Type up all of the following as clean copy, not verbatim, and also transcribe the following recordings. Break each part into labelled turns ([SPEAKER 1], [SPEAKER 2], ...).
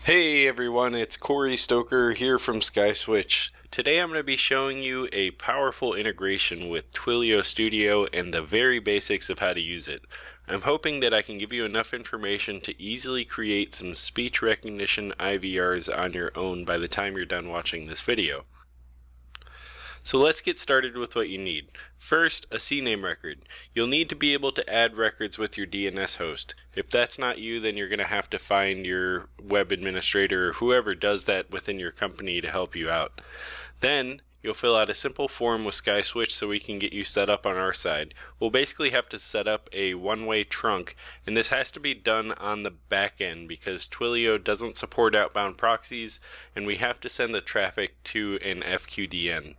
[SPEAKER 1] Hey everyone, it's Corey Stoker here from SkySwitch. Today I'm going to be showing you a powerful integration with Twilio Studio and the very basics of how to use it. I'm hoping that I can give you enough information to easily create some speech recognition IVRs on your own by the time you're done watching this video. So let's get started with what you need. First, a Cname record. You'll need to be able to add records with your DNS host. If that's not you, then you're going to have to find your web administrator or whoever does that within your company to help you out. Then, you'll fill out a simple form with SkySwitch so we can get you set up on our side. We'll basically have to set up a one-way trunk, and this has to be done on the back end because Twilio doesn't support outbound proxies, and we have to send the traffic to an FQDN.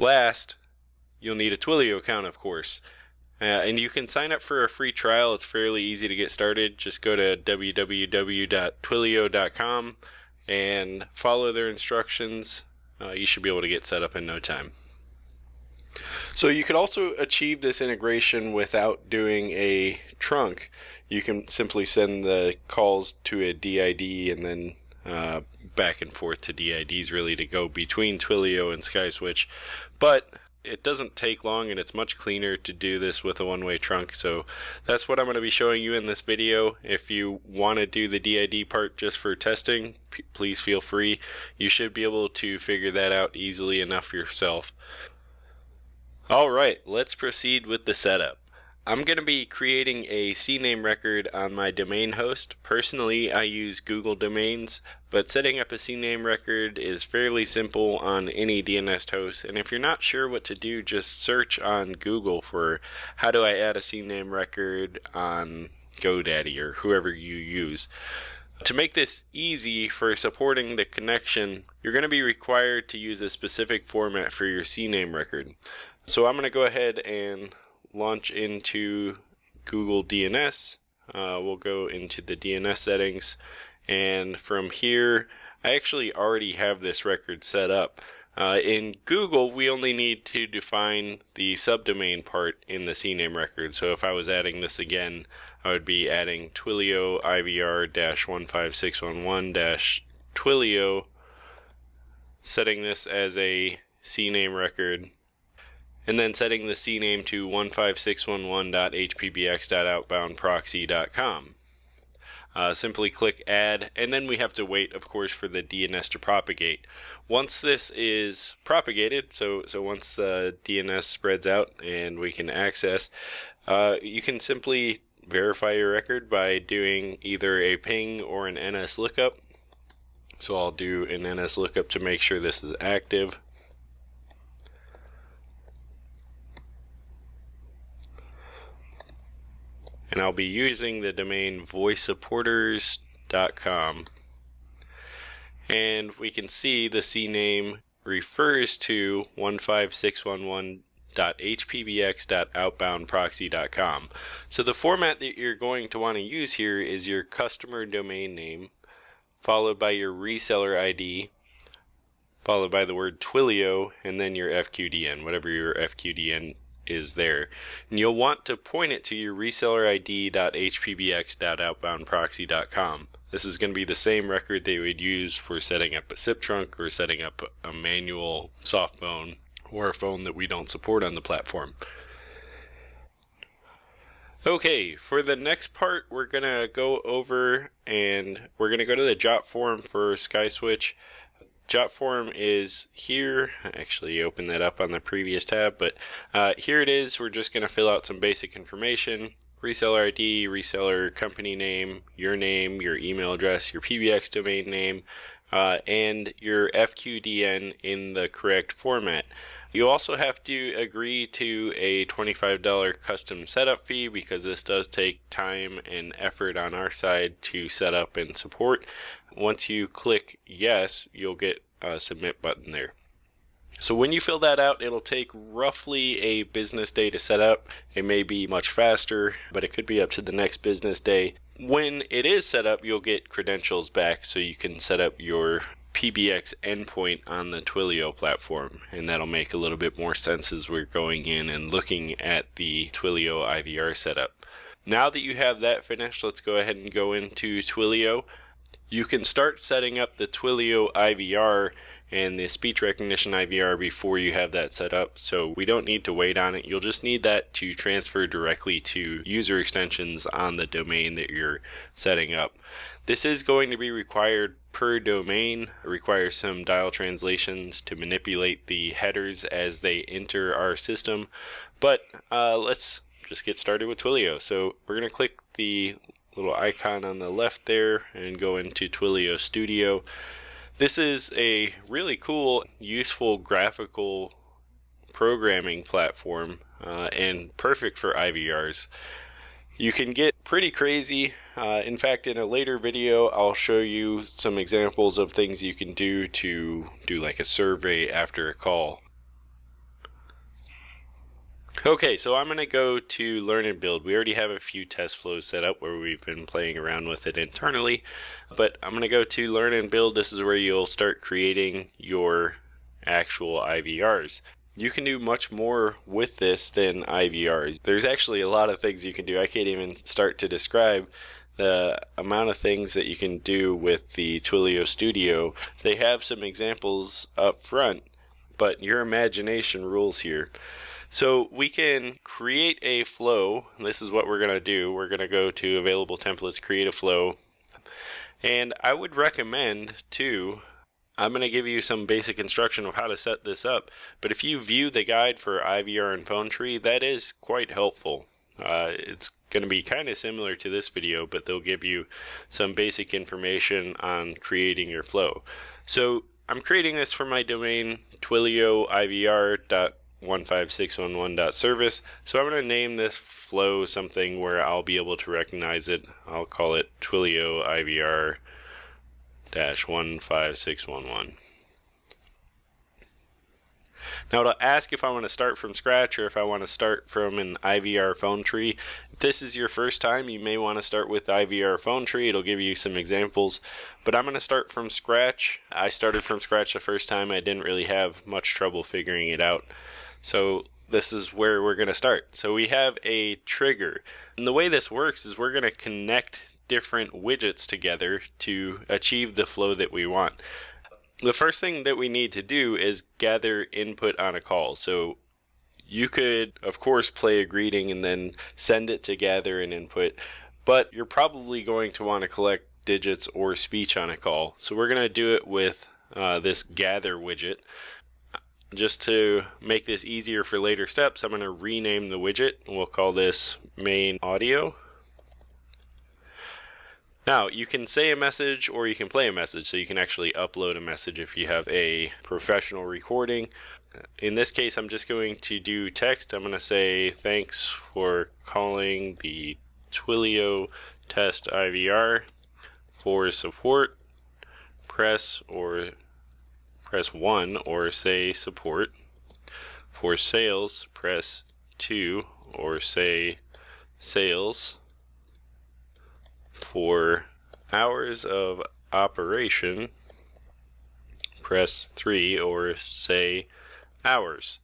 [SPEAKER 1] Last, you'll need a Twilio account, of course. And you can sign up for a free trial. It's fairly easy to get started. Just go to www.twilio.com and follow their instructions. You should be able to get set up in no time. So you could also achieve this integration without doing a trunk. You can simply send the calls to a DID and then back and forth to DIDs really to go between Twilio and SkySwitch, but it doesn't take long and it's much cleaner to do this with a one-way trunk. So that's what I'm going to be showing you in this video. If you want to do the DID part just for testing, please feel free. You should be able to figure that out easily enough yourself. Alright, let's proceed with the setup. I'm going to be creating a Cname record on my domain host. Personally, I use Google domains, but setting up a Cname record is fairly simple on any DNS host. And if you're not sure what to do, just search on Google for how do I add a Cname record on GoDaddy or whoever you use. To make this easy for supporting the connection, you're going to be required to use a specific format for your Cname record. So I'm going to go ahead and launch into Google DNS. We'll go into the DNS settings, and from here I actually already have this record set up. In Google, we only need to define the subdomain part in the Cname record. So if I was adding this again, I would be adding Twilio IVR-15611-Twilio, setting this as a Cname record, and then setting the Cname to 15611.hpbx.outboundproxy.com. Simply click add, and then we have to wait, of course, for the DNS to propagate. Once this is propagated, so once the DNS spreads out and we can access, you can simply verify your record by doing either a ping or an NS lookup. So I'll do an NS lookup to make sure this is active. And I'll be using the domain voicesupporters.com. And we can see the Cname refers to 15611.hpbx.outboundproxy.com. So the format that you're going to want to use here is your customer domain name, followed by your reseller ID, followed by the word Twilio, and then your FQDN, whatever your FQDN is there. And you'll want to point it to your resellerid.hpbx.outboundproxy.com. This is going to be the same record they would use for setting up a SIP trunk or setting up a manual soft phone or a phone that we don't support on the platform. Okay, for the next part, we're going to go over and we're going to go to the jot form for SkySwitch. Jot form is here. I actually opened that up on the previous tab, but here it is. We're just going to fill out some basic information: reseller ID, reseller company name, your email address, your PBX domain name, and your FQDN in the correct format. You also have to agree to a $25 custom setup fee because this does take time and effort on our side to set up and support. Once you click yes, you'll get a submit button there. So when you fill that out, it'll take roughly a business day to set up. It may be much faster, but it could be up to the next business day. When it is set up, you'll get credentials back so you can set up your PBX endpoint on the Twilio platform, and that'll make a little bit more sense as we're going in and looking at the Twilio IVR setup. Now that you have that finished, let's go ahead and go into Twilio. You can start setting up the Twilio IVR and the speech recognition IVR before you have that set up, so we don't need to wait on it. You'll just need that to transfer directly to user extensions on the domain that you're setting up. This is going to be required per domain. It requires some dial translations to manipulate the headers as they enter our system, but let's just get started with Twilio. So we're going to click the little icon on the left there and go into Twilio Studio. This is a really cool, useful graphical programming platform and perfect for IVRs. You can get pretty crazy. In fact, in a later video, I'll show you some examples of things you can do to do like a survey after a call. Okay, so I'm going to go to Learn and Build. We already have a few test flows set up where we've been playing around with it internally, but I'm going to go to Learn and Build. This is where you'll start creating your actual IVRs. You can do much more with this than IVRs. There's actually a lot of things you can do. I can't even start to describe the amount of things that you can do with the Twilio Studio. They have some examples up front, but your imagination rules here. So we can create a flow. This is what we're going to do. We're going to go to Available Templates, create a flow. And I would recommend too, I'm going to give you some basic instruction of how to set this up. But if you view the guide for IVR and phone tree, that is quite helpful. It's going to be kind of similar to this video, but they'll give you some basic information on creating your flow. So I'm creating this for my domain, twilio.ivr.15611.service. So I'm going to name this flow something where I'll be able to recognize it. I'll call it Twilio IVR-15611. Now it'll ask if I want to start from scratch or if I want to start from an IVR phone tree. If this is your first time, you may want to start with IVR phone tree. It'll give you some examples, but I'm going to start from scratch. I started from scratch the first time. I didn't really have much trouble figuring it out. So this is where we're going to start. So we have a trigger. And the way this works is we're going to connect different widgets together to achieve the flow that we want. The first thing that we need to do is gather input on a call. So you could, of course, play a greeting and then send it to gather an input, but you're probably going to want to collect digits or speech on a call. So we're going to do it with this gather widget. Just to make this easier for later steps, I'm going to rename the widget, and we'll call this main audio. Now, you can say a message or you can play a message, so you can actually upload a message if you have a professional recording. In this case, I'm just going to do text. I'm going to say, thanks for calling the Twilio test IVR. For support, press 1 or say support. For sales, press 2 or say sales. For hours of operation, press 3 or say hours.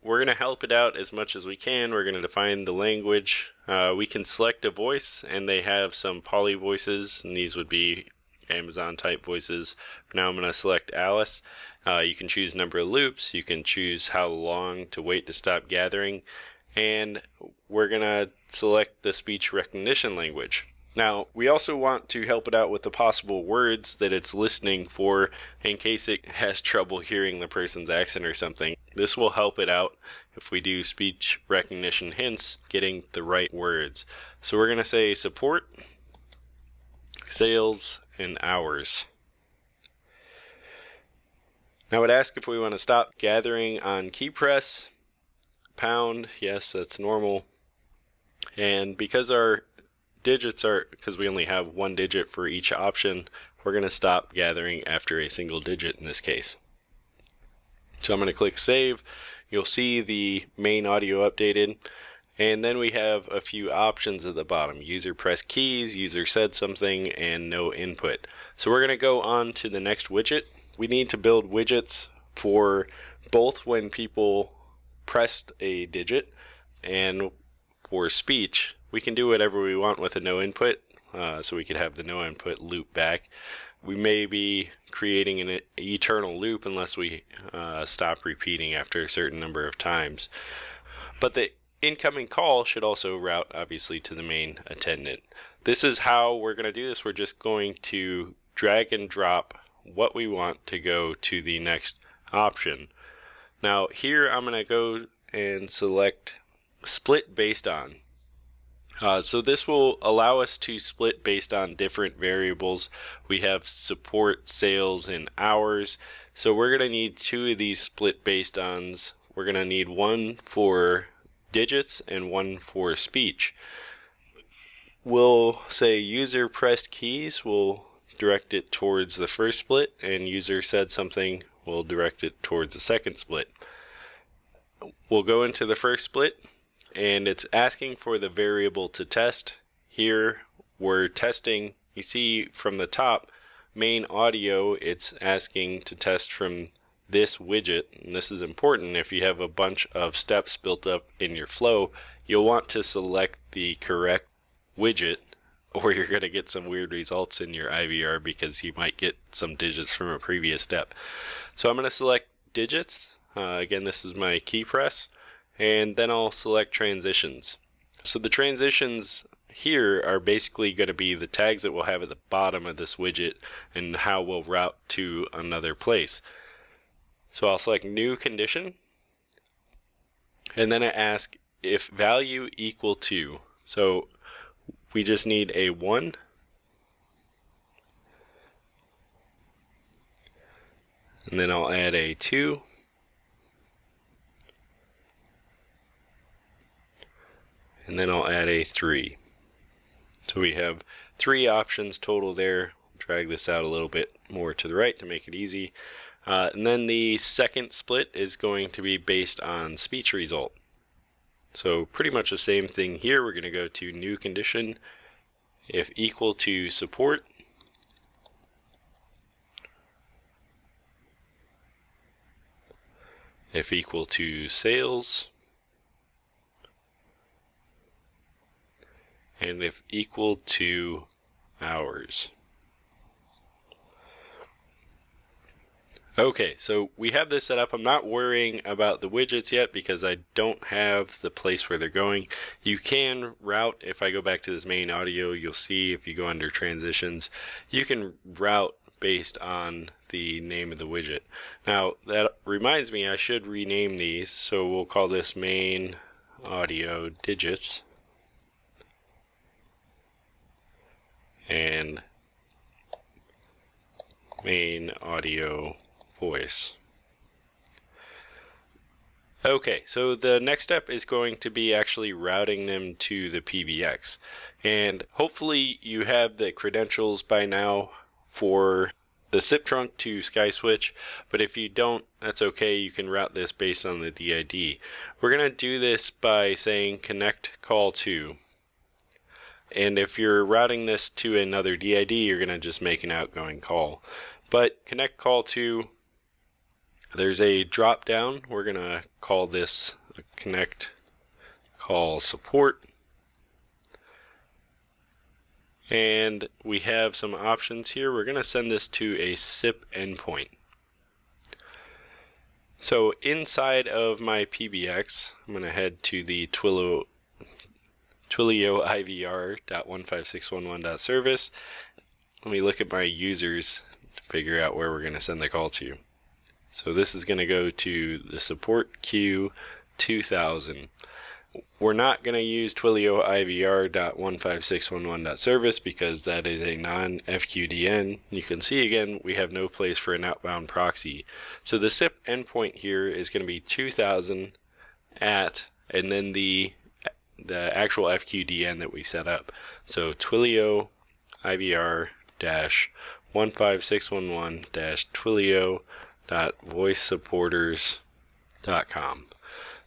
[SPEAKER 1] We're going to help it out as much as we can. We're going to define the language. We can select a voice, and they have some poly voices, and these would be Amazon type voices. For now I'm going to select Alice. You can choose number of loops. You can choose how long to wait to stop gathering. And we're going to select the speech recognition language. Now, we also want to help it out with the possible words that it's listening for in case it has trouble hearing the person's accent or something. This will help it out if we do speech recognition hints, getting the right words. So we're going to say support, sales, and hours. Now it asks if we want to stop gathering on key press, pound, yes, that's normal. And because our digits because we only have one digit for each option, we're going to stop gathering after a single digit in this case. So I'm going to click save. You'll see the main audio updated, and then we have a few options at the bottom. User pressed keys, user said something, and no input. So we're going to go on to the next widget. We need to build widgets for both when people pressed a digit and for speech. We can do whatever we want with a no input. so we could have the no input loop back. We may be creating an eternal loop unless we stop repeating after a certain number of times. But the incoming call should also route obviously to the main attendant. This is how we're going to do this. We're just going to drag and drop what we want to go to the next option. Now here I'm going to go and select split based on. So this will allow us to split based on different variables. We have support, sales, and hours. So we're going to need 2 of these split based ons. We're going to need one for digits and one for speech. We'll say user pressed keys, we'll direct it towards the first split, and user said something, we'll direct it towards the second split. We'll go into the first split, and it's asking for the variable to test. Here we're testing, you see from the top, main audio, it's asking to test from this widget, and this is important. If you have a bunch of steps built up in your flow, you'll want to select the correct widget, or you're going to get some weird results in your IVR because you might get some digits from a previous step. So I'm going to select digits. Again, this is my key press, and then I'll select transitions. So the transitions here are basically going to be the tags that we'll have at the bottom of this widget and how we'll route to another place. So I'll select new condition, and then I ask if value equal to. So we just need a 1, and then I'll add a 2, and then I'll add a 3. So we have 3 options total there. Drag this out a little bit more to the right to make it easy. And then the second split is going to be based on speech result. So pretty much the same thing here. We're going to go to new condition, if equal to support, if equal to sales, and if equal to hours. Okay, so we have this set up. I'm not worrying about the widgets yet because I don't have the place where they're going. You can route, if I go back to this main audio, you'll see if you go under transitions, you can route based on the name of the widget. Now, that reminds me I should rename these, so we'll call this main audio digits and main audio voice. Okay, so the next step is going to be actually routing them to the PBX, and hopefully you have the credentials by now for the SIP trunk to SkySwitch, but if you don't, that's okay. You can route this based on the DID. We're going to do this by saying connect call to, and if you're routing this to another DID, you're going to just make an outgoing call. But connect call to, there's a drop down. We're going to call this connect call support. And we have some options here. We're going to send this to a SIP endpoint. So inside of my PBX, I'm going to head to the Twilio IVR.15611.service. Let me look at my users to figure out where we're going to send the call to. So this is going to go to the support queue 2000. We're not going to use Twilio IVR.15611.service because that is a non-FQDN. You can see again we have no place for an outbound proxy. So the SIP endpoint here is going to be 2000 at, and then the actual FQDN that we set up. So Twilio IVR-15611-Twilio.voicesupporters.com.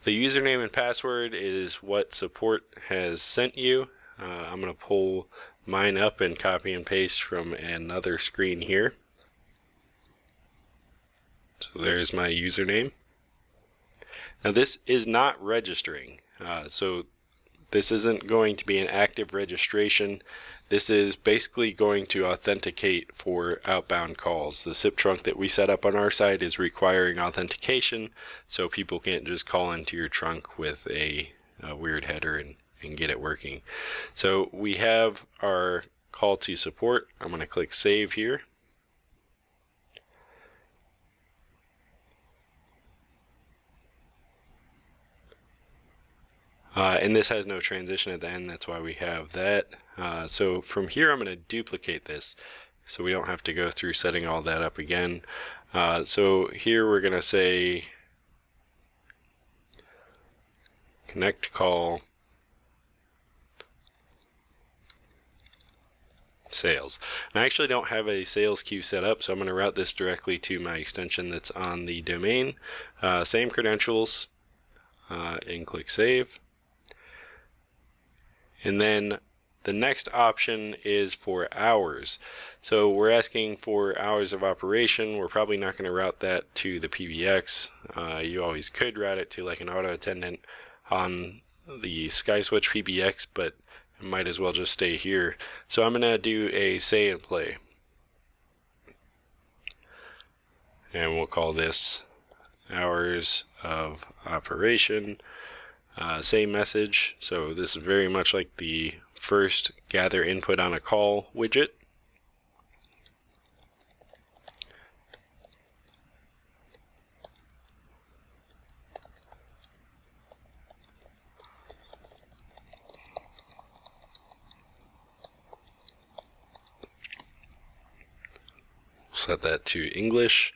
[SPEAKER 1] The username and password is what support has sent you. I'm going to pull mine up and copy and paste from another screen here. So there's my username. Now this is not registering, so this isn't going to be an active registration. This is basically going to authenticate for outbound calls. The SIP trunk that we set up on our side is requiring authentication, so people can't just call into your trunk with a weird header and get it working. So we have our call to support. I'm going to click save here. And this has no transition at the end, that's why we have that. So from here I'm going to duplicate this so we don't have to go through setting all that up again. So here we're going to say connect call sales. And I actually don't have a sales queue set up, so I'm going to route this directly to my extension that's on the domain. Same credentials, and click save. And then the next option is for hours. So we're asking for hours of operation. We're probably not going to route that to the PBX. You always could route it to like an auto attendant on the SkySwitch PBX, but it might as well just stay here. So I'm going to do a say and play. And we'll call this hours of operation. Same message, so this is very much like the first gather input on a call widget. Set that to English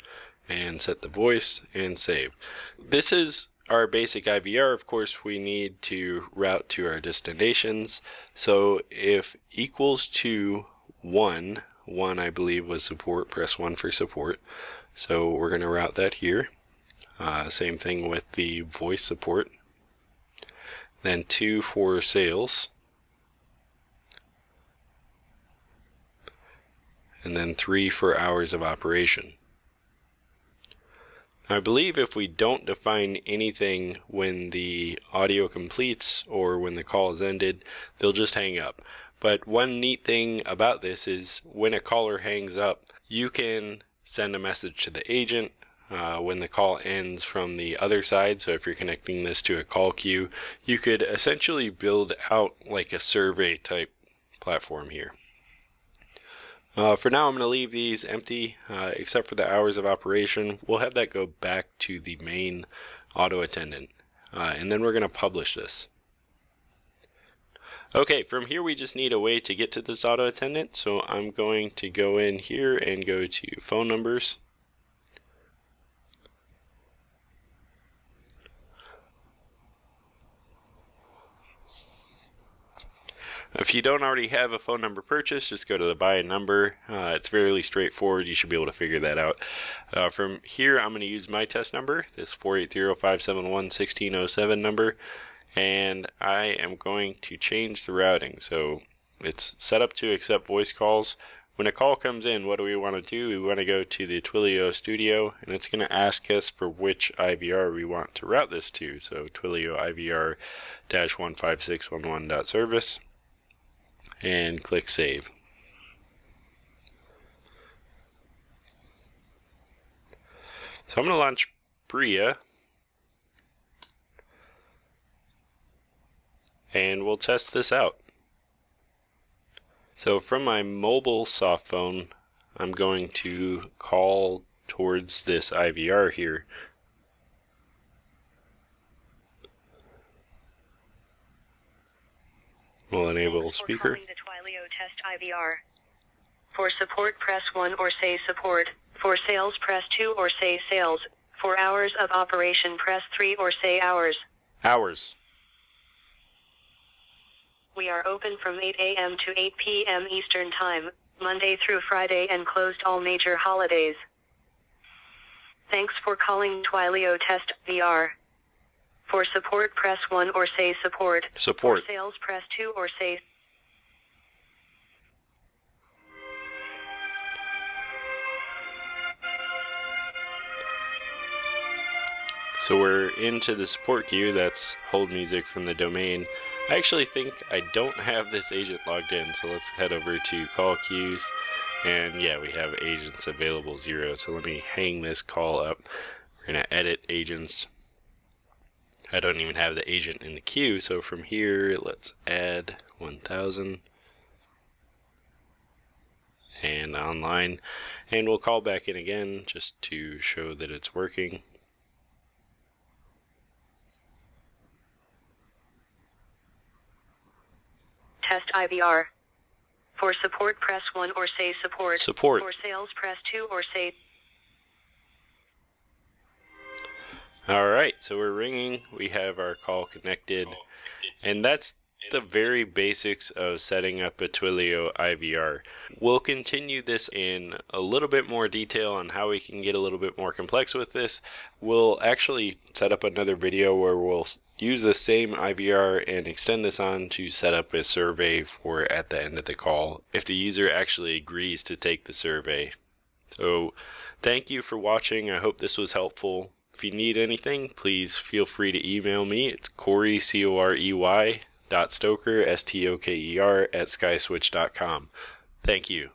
[SPEAKER 1] and set the voice and save. This is our basic IVR. Of course, we need to route to our destinations. So if equals to 1 I believe was support, press 1 for support. So we're going to route that here. Same thing with the voice support. Then 2 for sales. And then 3 for hours of operation. I believe if we don't define anything when the audio completes or when the call is ended, they'll just hang up. But one neat thing about this is when a caller hangs up, you can send a message to the agent when the call ends from the other side. So if you're connecting this to a call queue, you could essentially build out like a survey type platform here. For now, I'm going to leave these empty, except for the hours of operation. We'll have that go back to the main auto attendant, and then we're going to publish this. Okay, from here we just need a way to get to this auto attendant, so I'm going to go in here and go to phone numbers. If you don't already have a phone number purchased, just go to the buy a number. It's fairly straightforward. You should be able to figure that out. From here, I'm going to use my test number, this 480-571-1607 number, and I am going to change the routing. So it's set up to accept voice calls. When a call comes in, what do we want to do? We want to go to the Twilio Studio, and it's going to ask us for which IVR we want to route this to. So Twilio IVR-15611.service. And click save. So I'm going to launch Bria, and we'll test this out. So from my mobile soft phone, I'm going to call towards this IVR here. We'll enable speaker.
[SPEAKER 2] The Twilio test IVR. For support, press 1 or say support. For sales, press 2 or say sales. For hours of operation, press 3 or say hours.
[SPEAKER 1] Hours.
[SPEAKER 2] We are open from 8 a.m. to 8 p.m. Eastern Time, Monday through Friday, and closed all major holidays. Thanks for calling Twilio test VR. For support, press 1 or say support.
[SPEAKER 1] Support.
[SPEAKER 2] For sales, press 2 or say.
[SPEAKER 1] So we're into the support queue. That's hold music from the domain. I actually think I don't have this agent logged in, so let's head over to call queues. And yeah, we have agents available 0. So let me hang this call up. We're going to edit agents. I don't even have the agent in the queue, so from here, let's add 1000 and online. And we'll call back in again just to show that it's working.
[SPEAKER 2] Test IVR. For support, press 1 or say support.
[SPEAKER 1] Support.
[SPEAKER 2] For sales, press 2 or say...
[SPEAKER 1] Alright, so we're ringing. We have our call connected. And that's the very basics of setting up a Twilio IVR. We'll continue this in a little bit more detail on how we can get a little bit more complex with this. We'll actually set up another video where we'll use the same IVR and extend this on to set up a survey for at the end of the call if the user actually agrees to take the survey. So thank you for watching. I hope this was helpful. If you need anything, please feel free to email me. It's Corey, Corey, Stoker, Stoker, @skyswitch.com. Thank you.